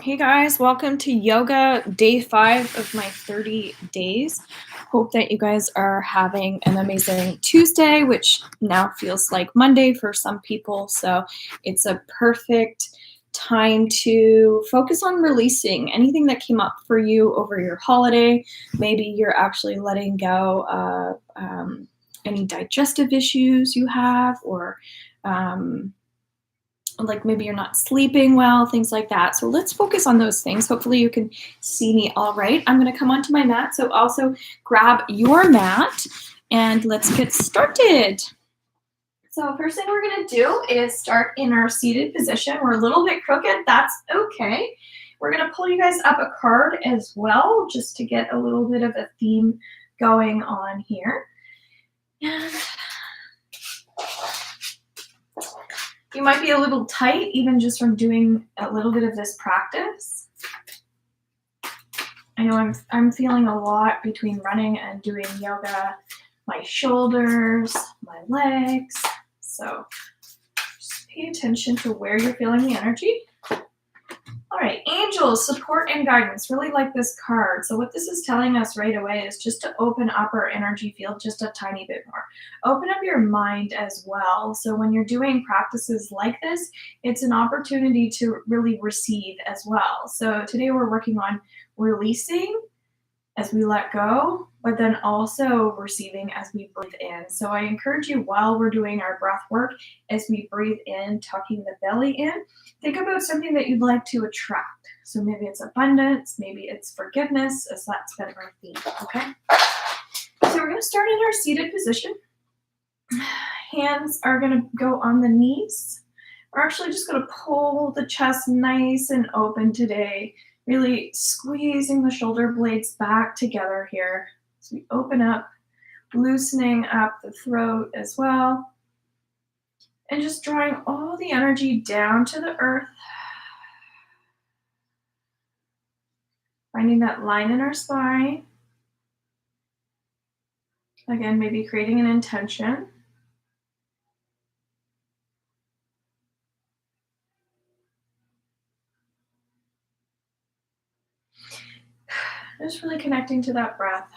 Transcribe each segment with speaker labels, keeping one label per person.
Speaker 1: Hey guys, welcome to yoga day 5 of my 30 days. Hope that you guys are having an amazing Tuesday, which now feels like Monday for some people. So it's a perfect time to focus on releasing anything that came up for you over your holiday. Maybe you're actually letting go of any digestive issues you have, or um, like maybe you're not sleeping well, things like that. So let's focus on those things. Hopefully you can see me all right. I'm going to come onto my mat. So also grab your mat and let's get started. So first thing we're going to do is start in our seated position. We're a little bit crooked. That's okay. We're going to pull you guys up a card as well, just to get a little bit of a theme going on here. And you might be a little tight, even just from doing a little bit of this practice. I know I'm feeling a lot between running and doing yoga, my shoulders, my legs. So just pay attention to where you're feeling the energy. All right, angels, support and guidance. Really like this card. So what this is telling us right away is just to open up our energy field just a tiny bit more. Open up your mind as well. So when you're doing practices like this, it's an opportunity to really receive as well. So today we're working on releasing as we let go, but then also receiving as we breathe in. So I encourage you, while we're doing our breath work, as we breathe in, tucking the belly in, think about something that you'd like to attract. So maybe it's abundance, maybe it's forgiveness, as that's been our theme, okay? So we're gonna start in our seated position. Hands are gonna go on the knees. We're actually just gonna pull the chest nice and open today, really squeezing the shoulder blades back together here. So we open up, loosening up the throat as well, and just drawing all the energy down to the earth. Finding that line in our spine. Again, maybe creating an intention. Just really connecting to that breath.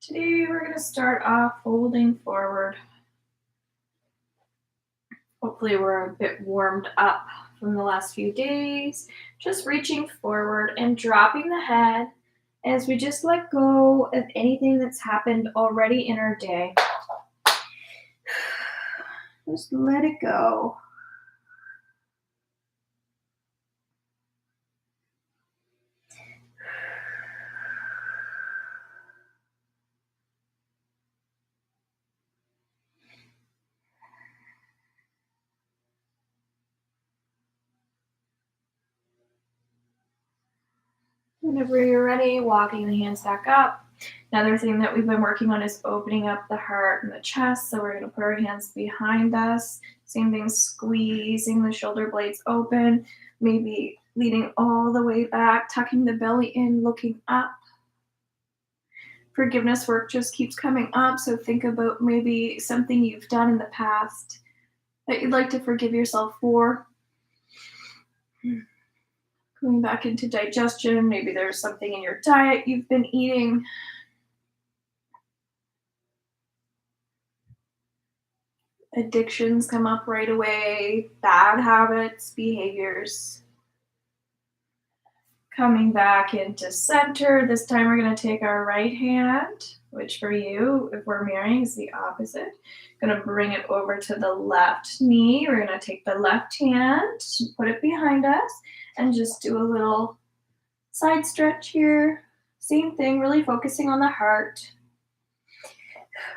Speaker 1: Today we're going to start off folding forward. Hopefully we're a bit warmed up from the last few days. Just reaching forward and dropping the head as we just let go of anything that's happened already in our day. Just let it go. Whenever you're ready, walking the hands back up. Another thing that we've been working on is opening up the heart and the chest. So we're going to put our hands behind us. Same thing, squeezing the shoulder blades open, maybe leaning all the way back, tucking the belly in, looking up. Forgiveness work just keeps coming up. So think about maybe something you've done in the past that you'd like to forgive yourself for. Going back into digestion, maybe there's something in your diet you've been eating. Addictions come up right away, bad habits, behaviors. Coming back into center. This time we're going to take our right hand, which for you, if we're mirroring, is the opposite. Going to bring it over to the left knee. We're going to take the left hand, put it behind us, and just do a little side stretch here. Same thing, really focusing on the heart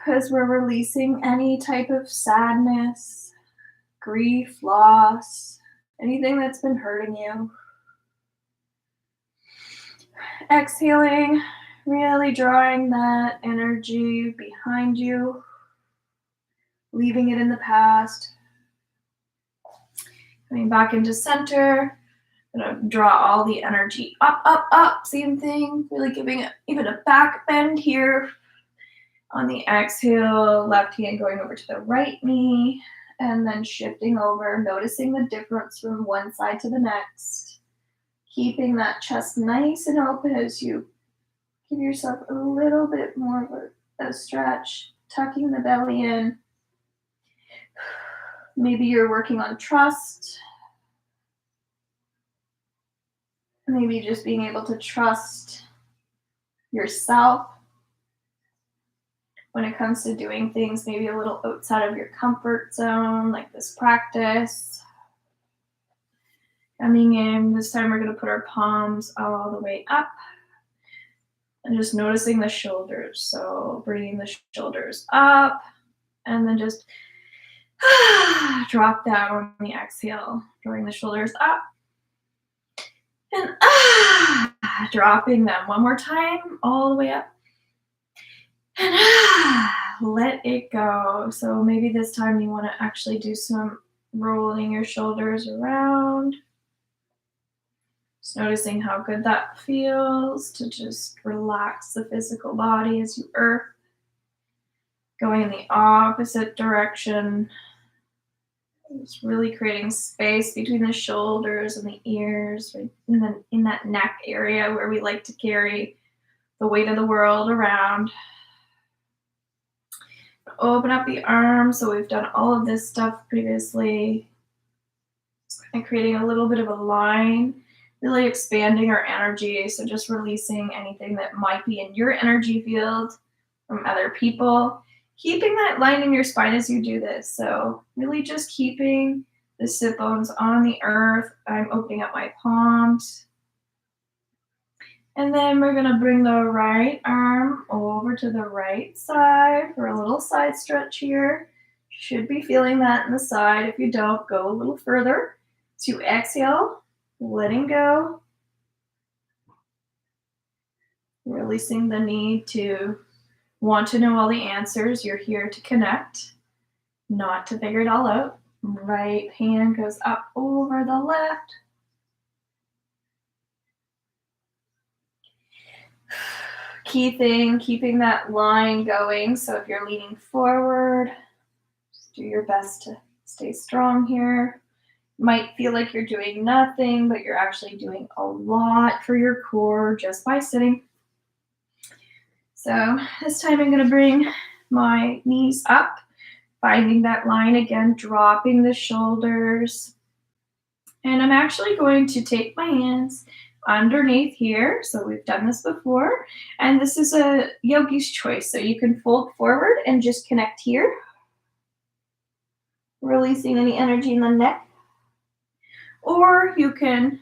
Speaker 1: as we're releasing any type of sadness, grief, loss, anything that's been hurting you. Exhaling, really drawing that energy behind you, leaving it in the past. Coming back into center. Gonna draw all the energy up, up, up. Same thing, really giving it even a back bend here. On the exhale, left hand going over to the right knee, and then shifting over, noticing the difference from one side to the next. Keeping that chest nice and open as you give yourself a little bit more of a stretch, tucking the belly in. Maybe you're working on trust. Maybe just being able to trust yourself when it comes to doing things maybe a little outside of your comfort zone, like this practice. Coming in, this time we're going to put our palms all the way up and just noticing the shoulders. So bringing the shoulders up and then just drop down on the exhale, drawing the shoulders up and dropping them one more time all the way up and let it go. So maybe this time you want to actually do some rolling your shoulders around. Just noticing how good that feels to just relax the physical body as you earth. Going in the opposite direction. Just really creating space between the shoulders and the ears, right? And then in that neck area where we like to carry the weight of the world around. Open up the arms. So we've done all of this stuff previously. And creating a little bit of a line, really expanding our energy. So just releasing anything that might be in your energy field from other people. Keeping that line in your spine as you do this. So really just keeping the sit bones on the earth. I'm opening up my palms. And then we're going to bring the right arm over to the right side for a little side stretch here. Should be feeling that in the side. If you don't, go a little further. So you exhale, letting go. Releasing the need to want to know all the answers. You're here to connect, not to figure it all out. Right hand goes up over the left. Key thing, keeping that line going. So if you're leaning forward, just do your best to stay strong here. Might feel like you're doing nothing, but you're actually doing a lot for your core just by sitting. So this time I'm going to bring my knees up, finding that line again, dropping the shoulders. And I'm actually going to take my hands underneath here. So we've done this before. And this is a yogi's choice. So you can fold forward and just connect here. Releasing any energy in the neck. Or you can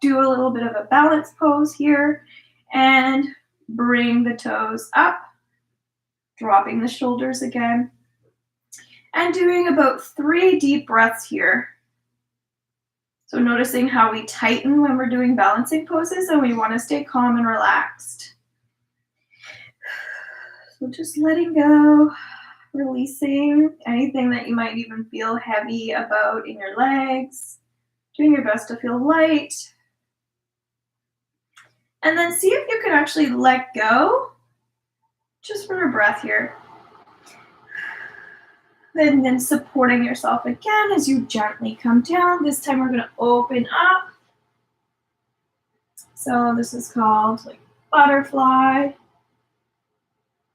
Speaker 1: do a little bit of a balance pose here and bring the toes up, dropping the shoulders again, and doing about 3 deep breaths here. So noticing how we tighten when we're doing balancing poses and we want to stay calm and relaxed. So just letting go, releasing anything that you might even feel heavy about in your legs, doing your best to feel light. And then see if you can actually let go just from your breath here. And then supporting yourself again as you gently come down. This time we're going to open up. So this is called like butterfly.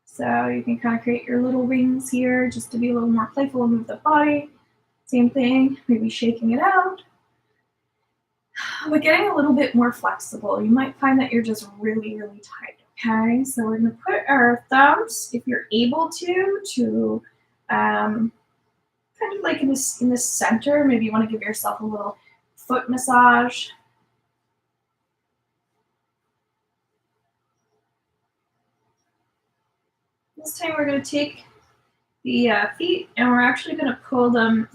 Speaker 1: So you can kind of create your little wings here just to be a little more playful and move the body. Same thing, maybe shaking it out. But getting a little bit more flexible. You might find that you're just really, really tight. Okay, so we're going to put our thumbs, if you're able to kind of like in the center. Maybe you want to give yourself a little foot massage. This time we're going to take the feet and we're actually going to pull them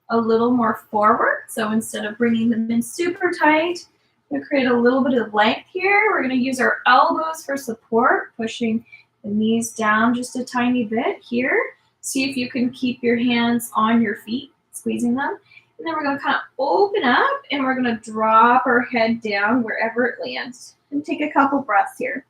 Speaker 1: a little more forward. So instead of bringing them in super tight, we're going to create a little bit of length here. We're going to use our elbows for support, pushing the knees down just a tiny bit here. See if you can keep your hands on your feet, squeezing them. And then we're going to kind of open up and we're going to drop our head down wherever it lands. And take a couple breaths here.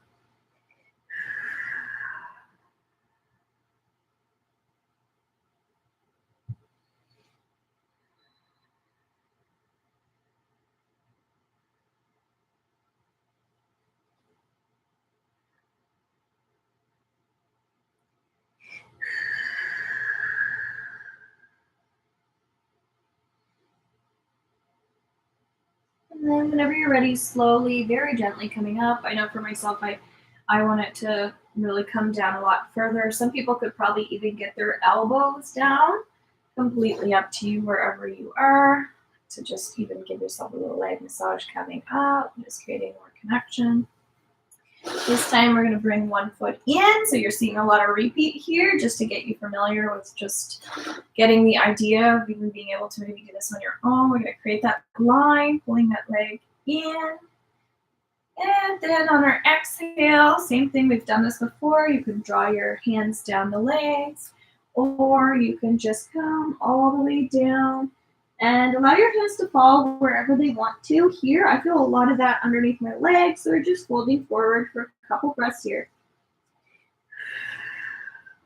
Speaker 1: And then whenever you're ready, slowly, very gently coming up. I know for myself, I want it to really come down a lot further. Some people could probably even get their elbows down. Completely up to you wherever you are. To just even give yourself a little leg massage coming up, just creating more connection. This time we're going to bring one foot in, so you're seeing a lot of repeat here just to get you familiar with just getting the idea of even being able to maybe do this on your own. We're going to create that line, pulling that leg in. And then on our exhale, same thing, we've done this before. You can draw your hands down the legs, or you can just come all the way down and allow your hands to fall wherever they want to. Here, I feel a lot of that underneath my legs, so we're just folding forward for a couple breaths here.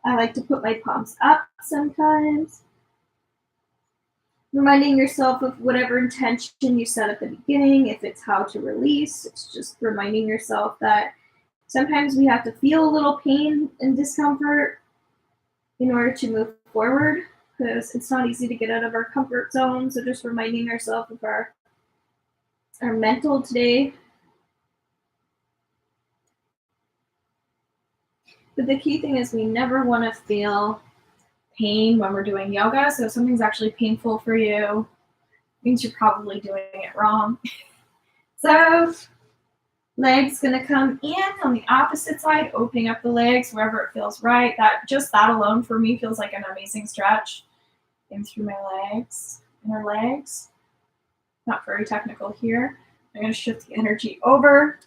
Speaker 1: I like to put my palms up sometimes. Reminding yourself of whatever intention you set at the beginning. If it's how to release, it's just reminding yourself that sometimes we have to feel a little pain and discomfort in order to move forward, because it's not easy to get out of our comfort zone. So just reminding ourselves of our mental today. But the key thing is we never want to feel pain when we're doing yoga. So if something's actually painful for you, it means you're probably doing it wrong. So legs gonna come in on the opposite side, opening up the legs wherever it feels right. That alone for me feels like an amazing stretch in through my legs, inner legs. Not very technical here. I'm gonna shift the energy over.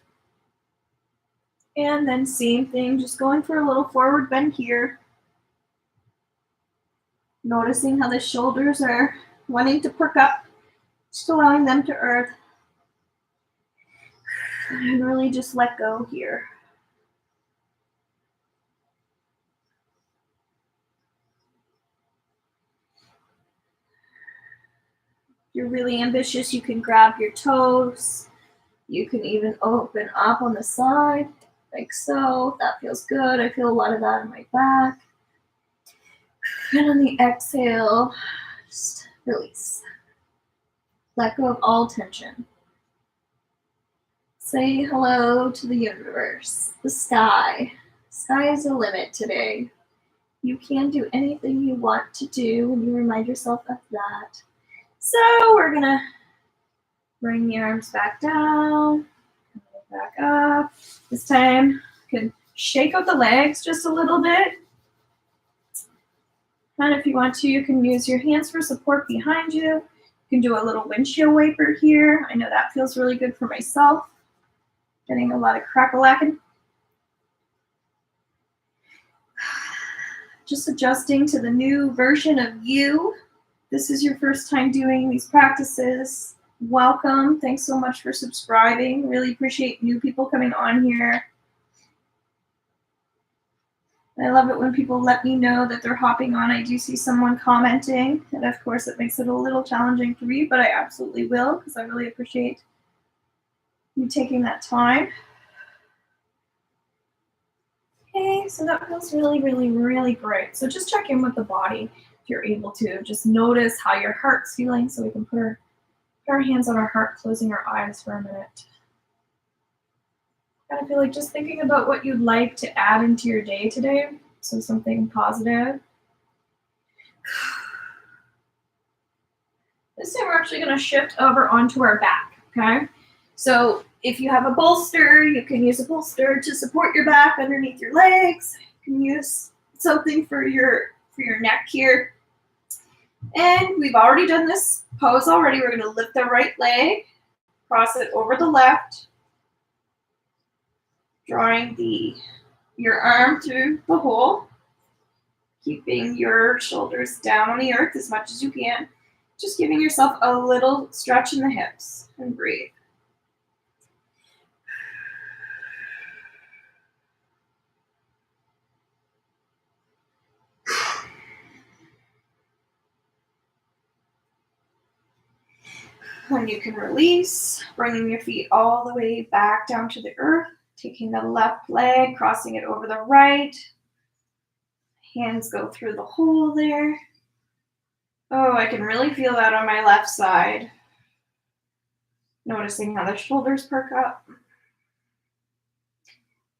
Speaker 1: And then same thing, just going for a little forward bend here. Noticing how the shoulders are wanting to perk up, just allowing them to earth. And really just let go here. If you're really ambitious, you can grab your toes. You can even open up on the side, like so. That feels good. I feel a lot of that in my back. And on the exhale, just release. Let go of all tension. Say hello to the universe, the sky. Sky is the limit today. You can do anything you want to do when you remind yourself of that. So we're gonna bring the arms back down, back up. This time you can shake out the legs just a little bit. And if you want to, you can use your hands for support behind you. You can do a little windshield wiper here. I know that feels really good for myself. Getting a lot of crack-a-lacking. Just adjusting to the new version of you. This is your first time doing these practices. Welcome. Thanks so much for subscribing. Really appreciate new people coming on here. I love it when people let me know that they're hopping on. I do see someone commenting, and of course it makes it a little challenging to read, but I absolutely will, because I really appreciate you taking that time. Okay, so that feels really, really, really great. So just check in with the body if you're able to. Just notice how your heart's feeling, so we can put our hands on our heart, closing our eyes for a minute. I feel like just thinking about what you'd like to add into your day today. So something positive. This time we're actually going to shift over onto our back, okay? So if you have a bolster, you can use a bolster to support your back underneath your legs. You can use something for your neck here. And we've already done this pose already. We're going to lift the right leg, cross it over the left, drawing your arm through the hole, keeping your shoulders down on the earth as much as you can. Just giving yourself a little stretch in the hips and breathe. And you can release, bringing your feet all the way back down to the earth, taking the left leg, crossing it over the right. Hands go through the hole there. Oh, I can really feel that on my left side. Noticing how the shoulders perk up.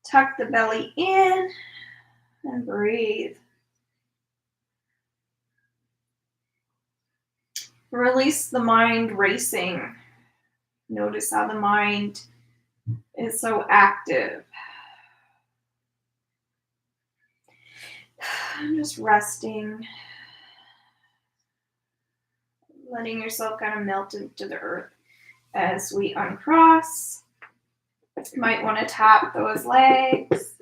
Speaker 1: Tuck the belly in and breathe. Release the mind racing. Notice how the mind is so active. I'm just resting. Letting yourself kind of melt into the earth as we uncross. You might want to tap those legs.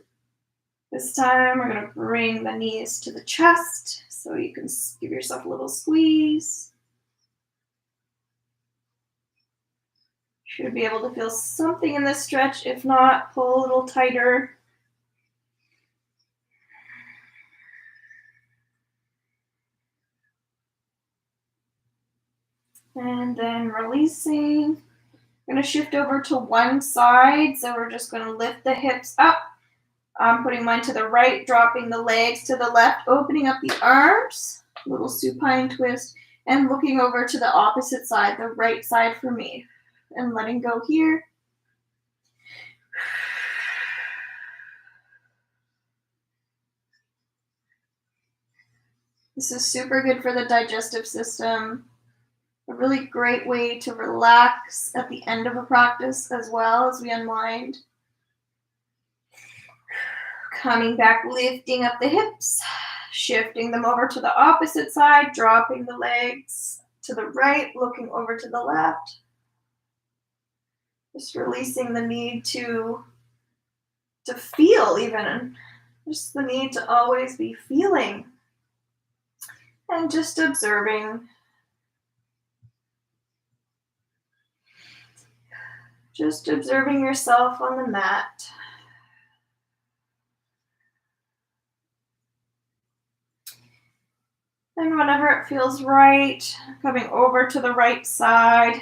Speaker 1: This time we're going to bring the knees to the chest so you can give yourself a little squeeze. Should be able to feel something in this stretch. If not, pull a little tighter. And then releasing. I'm going to shift over to one side. So we're just going to lift the hips up. I'm putting mine to the right, dropping the legs to the left, opening up the arms, little supine twist, and looking over to the opposite side, the right side for me. And letting go here. This is super good for the digestive system. A really great way to relax at the end of a practice as well as we unwind. Coming back, lifting up the hips, shifting them over to the opposite side, dropping the legs to the right, looking over to the left. Just releasing the need to feel even, just the need to always be feeling. And just observing. Just observing yourself on the mat. And whenever it feels right, coming over to the right side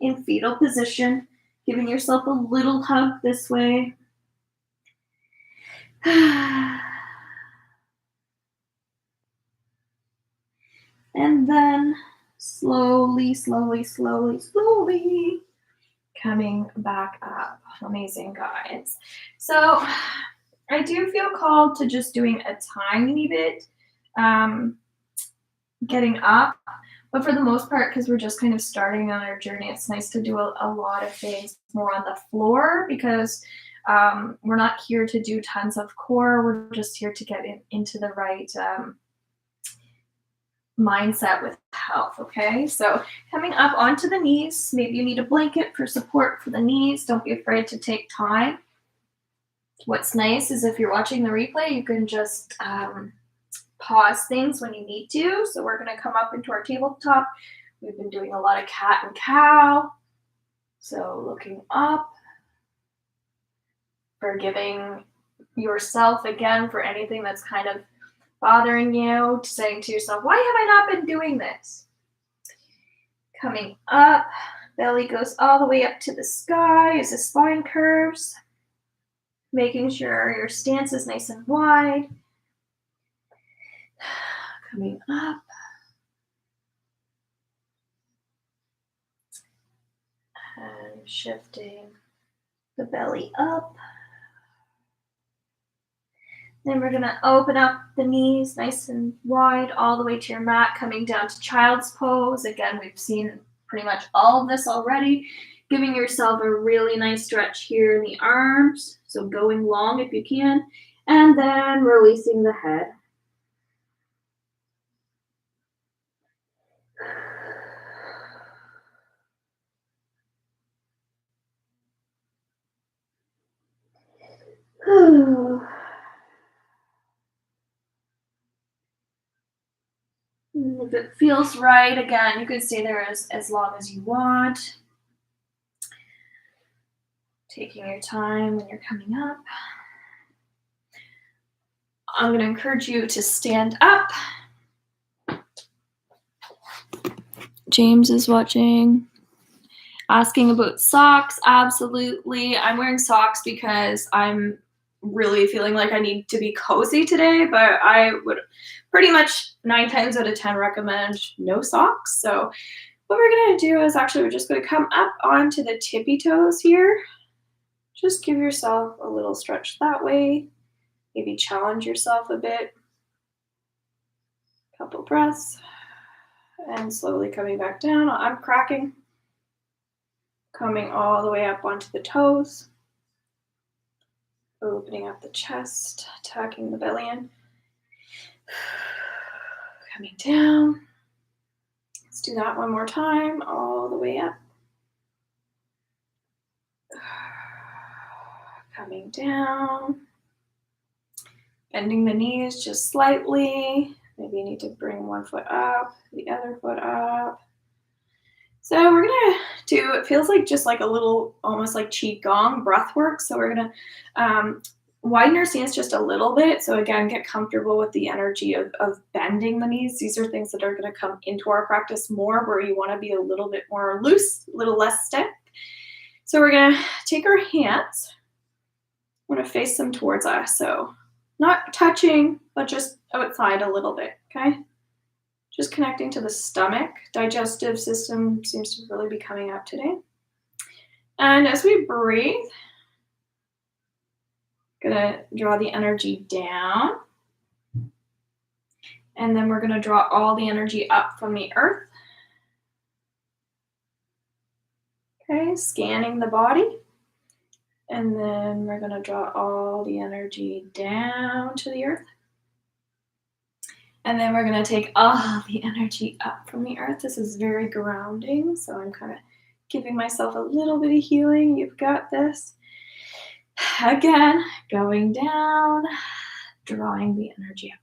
Speaker 1: in fetal position, giving yourself a little hug this way. And then slowly coming back up. Amazing, guys. So I do feel called to just doing a tiny bit getting up, but for the most part, because we're just kind of starting on our journey, it's nice to do a lot of things more on the floor because we're not here to do tons of core. We're just here to get into the right mindset with health. Okay, so coming up onto the knees, maybe you need a blanket for support for the knees. Don't be afraid to take time. What's nice is if you're watching the replay, you can just pause things when you need to. So we're going to come up into our tabletop. We've been doing a lot of cat and cow. So looking up, forgiving yourself again for anything that's kind of bothering you, saying to yourself, why have I not been doing this? Coming up, belly goes all the way up to the sky as the spine curves, making sure your stance is nice and wide. Coming up. And shifting the belly up. Then we're going to open up the knees nice and wide all the way to your mat, coming down to child's pose. Again, we've seen pretty much all of this already. Giving yourself a really nice stretch here in the arms. So going long if you can. And then releasing the head. If it feels right, again, you can stay there as long as you want. Taking your time when you're coming up. I'm going to encourage you to stand up. James is watching. Asking about socks. Absolutely. I'm wearing socks because I'm really feeling like I need to be cozy today, but I would pretty much 9 times out of 10 recommend no socks. So what we're going to do is actually we're just going to come up onto the tippy toes here. Just give yourself a little stretch that way. Maybe challenge yourself a bit. Couple breaths. And slowly coming back down. I'm cracking. Coming all the way up onto the toes. Opening up the chest, tucking the belly in. Coming down. Let's do that one more time, all the way up. Coming down. Bending the knees just slightly. Maybe you need to bring one foot up, the other foot up. So we're gonna do, it feels like just like a little, almost like Qigong breath work. So we're gonna widen our stance just a little bit. So again, get comfortable with the energy of bending the knees. These are things that are gonna come into our practice more where you wanna be a little bit more loose, a little less stiff. So we're gonna take our hands, we're gonna face them towards us. So not touching, but just outside a little bit, okay? Just connecting to the stomach. Digestive system seems to really be coming up today. And as we breathe, gonna draw the energy down. And then we're gonna draw all the energy up from the earth. Okay, scanning the body. And then we're gonna draw all the energy down to the earth. And then we're gonna take all the energy up from the earth. This is very grounding, so I'm kind of giving myself a little bit of healing. You've got this. Again, going down, drawing the energy up.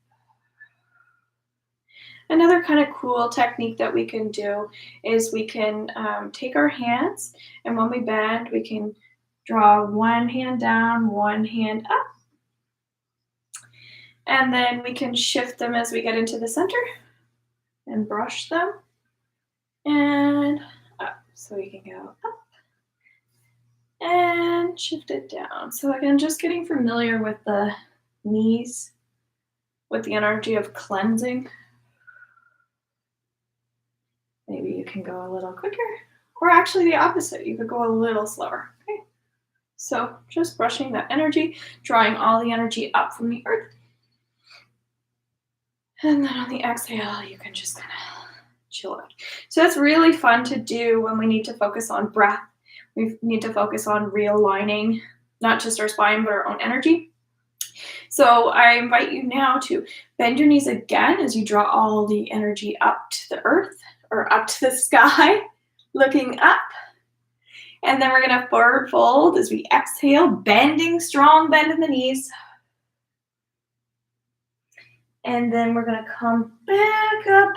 Speaker 1: Another kind of cool technique that we can do is we can take our hands, and when we bend, we can draw one hand down, one hand up. And then we can shift them as we get into the center and brush them and up. So we can go up and shift it down. So again, just getting familiar with the knees, with the energy of cleansing. Maybe you can go a little quicker, or actually the opposite. You could go a little slower. Okay. So just brushing that energy, drawing all the energy up from the earth. And then on the exhale, you can just kind of chill out. So that's really fun to do when we need to focus on breath. We need to focus on realigning, not just our spine, but our own energy. So I invite you now to bend your knees again as you draw all the energy up to the earth or up to the sky, looking up. And then we're gonna forward fold as we exhale, bending, strong bend in the knees. And then we're gonna come back up,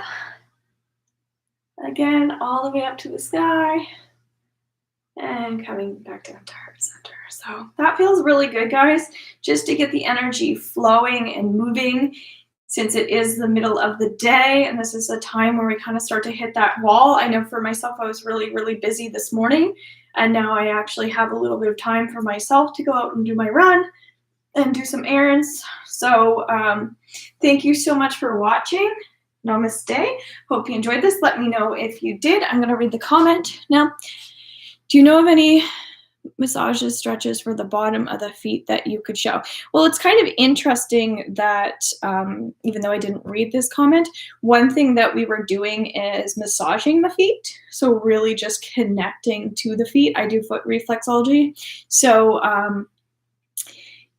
Speaker 1: again, all the way up to the sky, and coming back down to heart center. So that feels really good, guys, just to get the energy flowing and moving, since it is the middle of the day, and this is a time where we kind of start to hit that wall. I know for myself, I was really, really busy this morning, and now I actually have a little bit of time for myself to go out and do my run and do some errands. So thank you so much for watching. Namaste. Hope you enjoyed this. Let me know if you did. I'm going to read the comment now. Do you know of any massages, stretches for the bottom of the feet that you could show? Well, it's kind of interesting that even though I didn't read this comment, one thing that we were doing is massaging the feet. So really just connecting to the feet. I do foot reflexology. So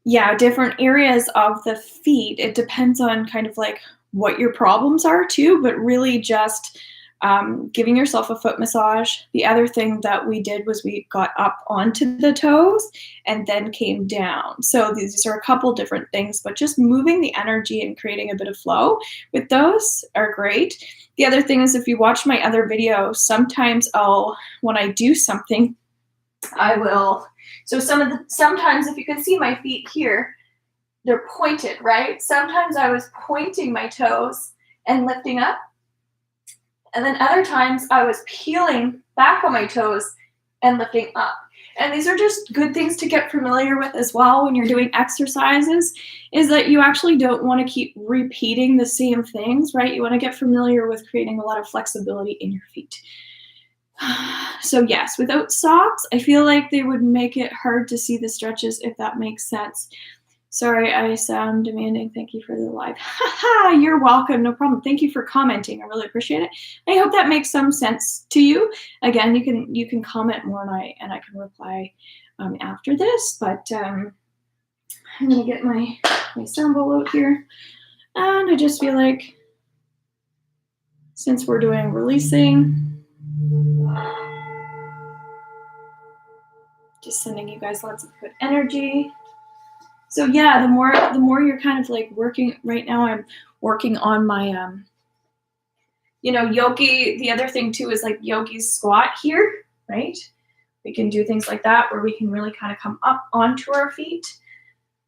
Speaker 1: yeah, different areas of the feet. It depends on kind of like what your problems are too, but really just giving yourself a foot massage. The other thing that we did was we got up onto the toes and then came down. So these are a couple different things, but just moving the energy and creating a bit of flow with those are great. The other thing is if you watch my other videos, sometimes when I do something, I will, so sometimes if you can see my feet here, they're pointed, right? Sometimes I was pointing my toes and lifting up. And then other times I was peeling back on my toes and lifting up. And these are just good things to get familiar with as well when you're doing exercises, is that you actually don't want to keep repeating the same things, right? You want to get familiar with creating a lot of flexibility in your feet. So yes, without socks, I feel like they would make it hard to see the stretches, if that makes sense. Sorry, I sound demanding. Thank you for the live. Haha, you're welcome. No problem. Thank you for commenting. I really appreciate it. I hope that makes some sense to you. Again, you can comment more and I can reply after this. But I'm gonna get my sound bowl out here, and I just feel like since we're doing releasing, just sending you guys lots of good energy. So yeah, the more you're kind of like working right now, I'm working on my yogi. The other thing too is like yogi's squat here, right? We can do things like that where we can really kind of come up onto our feet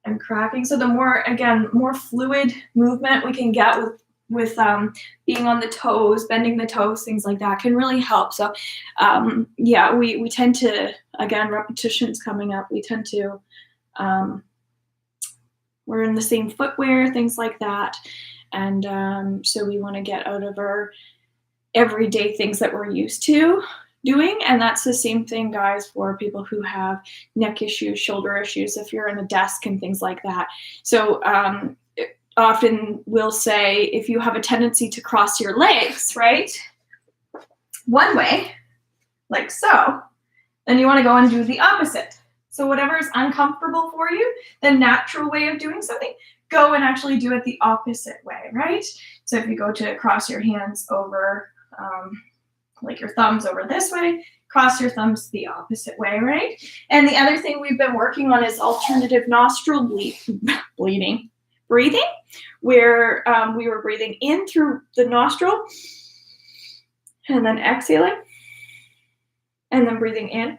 Speaker 1: and cracking. So the more fluid movement we can get with being on the toes, bending the toes, things like that can really help. So yeah, we tend to, again, repetitions coming up, we tend to we're in the same footwear, things like that. And so we want to get out of our everyday things that we're used to doing. And that's the same thing, guys, for people who have neck issues, shoulder issues, if you're in a desk and things like that. So often we'll say, if you have a tendency to cross your legs, right, one way, like so, then you want to go and do the opposite. So whatever is uncomfortable for you, the natural way of doing something, go and actually do it the opposite way, right? So if you go to cross your hands over, like your thumbs over this way, cross your thumbs the opposite way, right? And the other thing we've been working on is alternative nostril breathing, where we were breathing in through the nostril and then exhaling, and then breathing in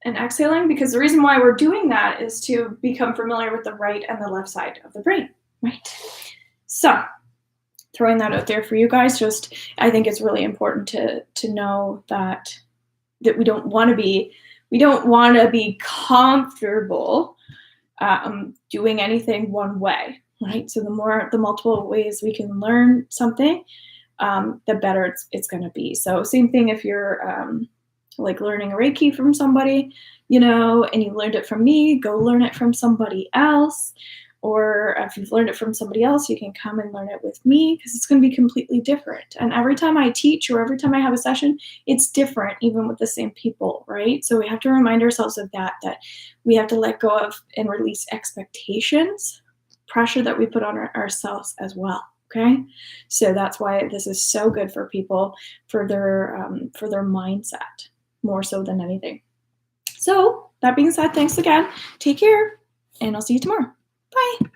Speaker 1: and exhaling, because the reason why we're doing that is to become familiar with the right and the left side of the brain, right? So throwing that out there for you guys, just I think it's really important to know that we don't want to be comfortable doing anything one way, right? So the multiple ways we can learn something, the better it's going to be. So same thing if you're like learning Reiki from somebody, and you learned it from me, go learn it from somebody else. Or if you've learned it from somebody else, you can come and learn it with me, because it's going to be completely different. And every time I teach or every time I have a session, it's different, even with the same people, right? So we have to remind ourselves of that we have to let go of and release expectations, pressure that we put on ourselves as well. Okay, so that's why this is so good for people, for their mindset, more so than anything. So that being said, thanks again. Take care, and I'll see you tomorrow. Bye.